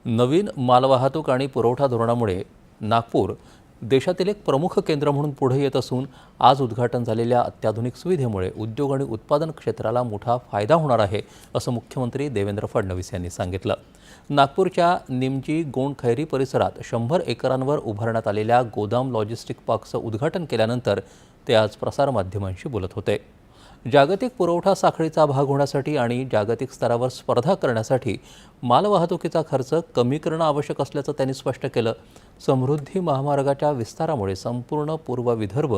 नवीन मालवाहतूक आणि पुरवठा धोरणामुळे नागपूर देशातील एक प्रमुख केंद्र म्हणून पुढे येत असून आज उद्घाटन झालेल्या अत्याधुनिक सुविधेमुळे उद्योग आणि उत्पादन क्षेत्राला मोठा फायदा होणार आहे असं मुख्यमंत्री देवेंद्र फडणवीस यांनी सांगितलं। नागपूरच्या निमजी गोंड खैरी परिसरात 100 एकरांवर उभारण्यात आलेल्या गोदाम लॉजिस्टिक पार्कचं उद्घाटन केल्यानंतर ते आज प्रसारमाध्यमांशी बोलत होते। जागतिक पुरवठा साखळीचा भाग होण्यासाठी आणि जागतिक स्तरावर स्पर्धा करण्यासाठी मालवाहतुकीचा खर्च कमी करणं आवश्यक असल्याचं त्यांनी स्पष्ट केलं। समृद्धी महामार्गाच्या विस्तारामुळे संपूर्ण पूर्व विदर्भ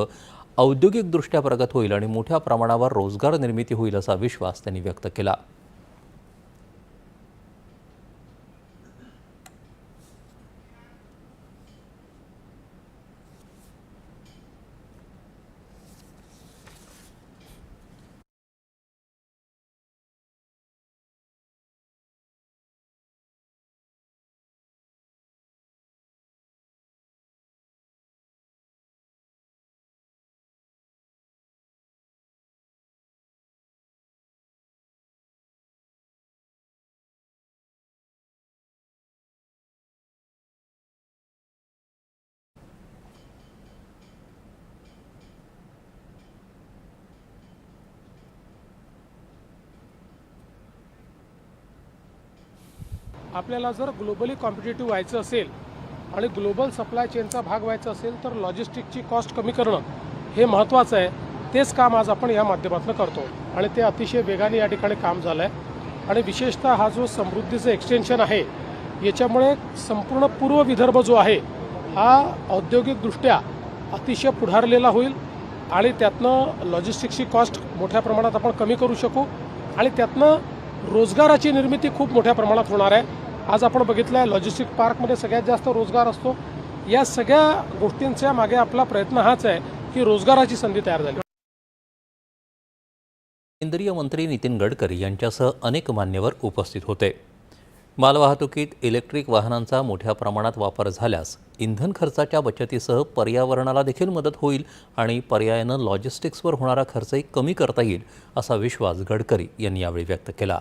औद्योगिकदृष्ट्या प्रगत होईल आणि मोठ्या प्रमाणावर रोजगार निर्मिती होईल असा विश्वास त्यांनी व्यक्त केला। आपल्याला जर ग्लोबली कॉम्पिटिटिव्ह व्हायचं असेल आणि ग्लोबल सप्लाय चेनचा भाग व्हायचा असेल तर लॉजिस्टिकची कॉस्ट कमी करणं हे महत्त्वाचं आहे। तेच काम आज आपण या माध्यमातून करतो आणि ते अतिशय वेगाने या ठिकाणी काम झालं आहे आणि विशेषतः हा जो समृद्धीचं एक्सटेन्शन आहे याच्यामुळे संपूर्ण पूर्व विदर्भ जो आहे हा औद्योगिकदृष्ट्या अतिशय पुढारलेला होईल आणि त्यातनं लॉजिस्टिक्सची कॉस्ट मोठ्या प्रमाणात आपण कमी करू शकू आणि त्यातनं रोजगाराची निर्मिती खूप मोठ्या प्रमाणात होणार आहे। आज आपण बघितलं आहे लॉजिस्टिक पार्कमध्ये सगळ्यात जास्त रोजगार असतो। या सगळ्या गोष्टींच्या मागे आपला प्रयत्न हाच आहे की रोजगाराची संधी तयार झाली। केंद्रीय मंत्री नितीन गडकरी यांच्यासह अनेक मान्यवर उपस्थित होते। मालवाहतुकीत इलेक्ट्रिक वाहनांचा मोठ्या प्रमाणात वापर झाल्यास इंधन खर्चाच्या बचतीसह पर्यावरणाला देखील मदत होईल आणि पर्यायानं लॉजिस्टिक्सवर होणारा खर्चही कमी करता येईल असा विश्वास गडकरी यांनी यावेळी व्यक्त केला।